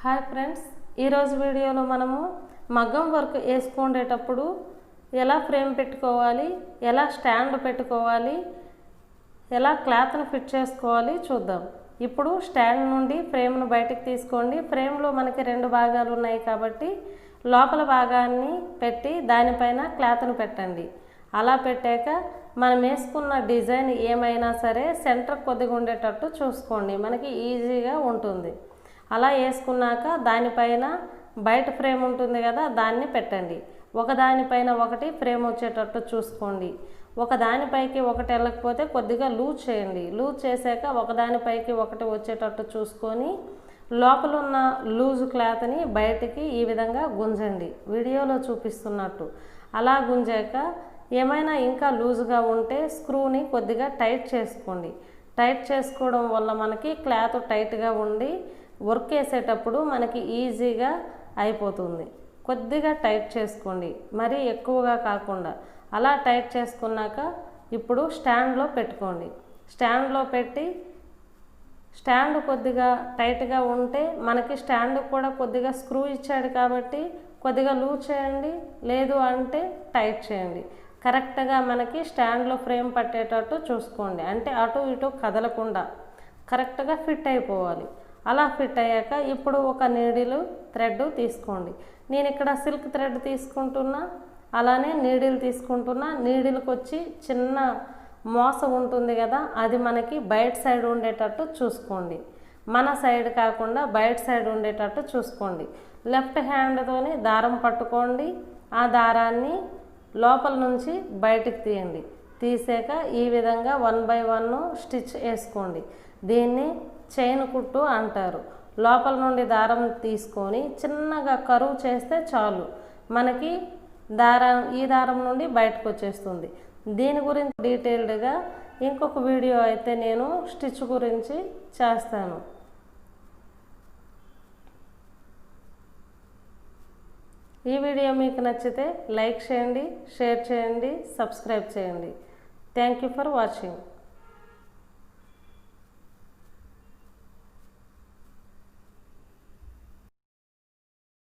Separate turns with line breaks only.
Hi friends, ఈరోజు వీడియోలో మనము మగ్గం వర్క్ వేసుకునేటప్పుడు ఎలా ఫ్రేమ్ పెట్టుకోవాలి, ఎలా స్టాండ్ పెట్టుకోవాలి, ఎలా క్లాత్ను ఫిట్ చేసుకోవాలి చూద్దాం. ఇప్పుడు స్టాండ్ నుండి ఫ్రేమ్ను బయటికి తీసుకోండి. ఫ్రేమ్లో మనకి రెండు భాగాలు ఉన్నాయి కాబట్టి లోపల భాగాన్ని పెట్టి దానిపైన క్లాత్ను పెట్టండి. అలా పెట్టాక మనం వేసుకున్న డిజైన్ ఏమైనా సరే సెంటర్ కొద్దిగా ఉండేటట్టు చూసుకోండి, మనకి ఈజీగా ఉంటుంది. అలా వేసుకున్నాక దానిపైన బయట ఫ్రేమ్ ఉంటుంది కదా, దాన్ని పెట్టండి. ఒకదానిపైన ఒకటి ఫ్రేమ్ వచ్చేటట్టు చూసుకోండి. ఒకదానిపైకి ఒకటి వెళ్ళకపోతే కొద్దిగా లూజ్ చేయండి. లూజ్ చేశాక ఒకదానిపైకి ఒకటి వచ్చేటట్టు చూసుకొని లోపల ఉన్న లూజ్ క్లాత్ని బయటికి ఈ విధంగా గుంజండి, వీడియోలో చూపిస్తున్నట్టు. అలా గుంజాక ఏమైనా ఇంకా లూజ్గా ఉంటే స్క్రూని కొద్దిగా టైట్ చేసుకోండి. టైట్ చేసుకోవడం వల్ల మనకి క్లాత్ టైట్గా ఉండి వర్క్ వేసేటప్పుడు మనకి ఈజీగా అయిపోతుంది. కొద్దిగా టైట్ చేసుకోండి, మరీ ఎక్కువగా కాకుండా. అలా టైట్ చేసుకున్నాక ఇప్పుడు స్టాండ్లో పెట్టుకోండి. స్టాండ్లో పెట్టి స్టాండ్ కొద్దిగా టైట్గా ఉంటే మనకి స్టాండ్ కూడా కొద్దిగా స్క్రూ ఇచ్చాడు కాబట్టి కొద్దిగా లూజ్ చేయండి, లేదు అంటే టైట్ చేయండి. కరెక్ట్గా మనకి స్టాండ్లో ఫ్రేమ్ పట్టేటట్టు చూసుకోండి, అంటే అటు ఇటు కదలకుండా కరెక్ట్గా ఫిట్ అయిపోవాలి. అలా ఫిట్ అయ్యాక ఇప్పుడు ఒక నీడిల్ థ్రెడ్ తీసుకోండి. నేను ఇక్కడ సిల్క్ థ్రెడ్ తీసుకుంటున్నా, అలానే నీడిల్ తీసుకుంటున్నా. నీడిల్కి వచ్చి చిన్న మోస ఉంటుంది కదా, అది మనకి బయట సైడ్ ఉండేటట్టు చూసుకోండి. మన సైడ్ కాకుండా బయట సైడ్ ఉండేటట్టు చూసుకోండి. లెఫ్ట్ హ్యాండ్తోని దారం పట్టుకోండి. ఆ దారాన్ని లోపల నుంచి బయటికి తీయండి. తీసాక ఈ విధంగా 1 by 1 స్టిచ్ వేసుకోండి. దీన్ని చైన్ కుట్టు అంటారు. లోపల నుండి దారం తీసుకొని చిన్నగా కరువు చేస్తే చాలు, మనకి ఈ దారం నుండి బయటకు వచ్చేస్తుంది. దీని గురించి డీటెయిల్డ్గా ఇంకొక వీడియో అయితే నేను స్టిచ్ గురించి చేస్తాను. ఈ వీడియో మీకు నచ్చితే లైక్ చేయండి, షేర్ చేయండి, సబ్స్క్రైబ్ చేయండి. Thank you for watching.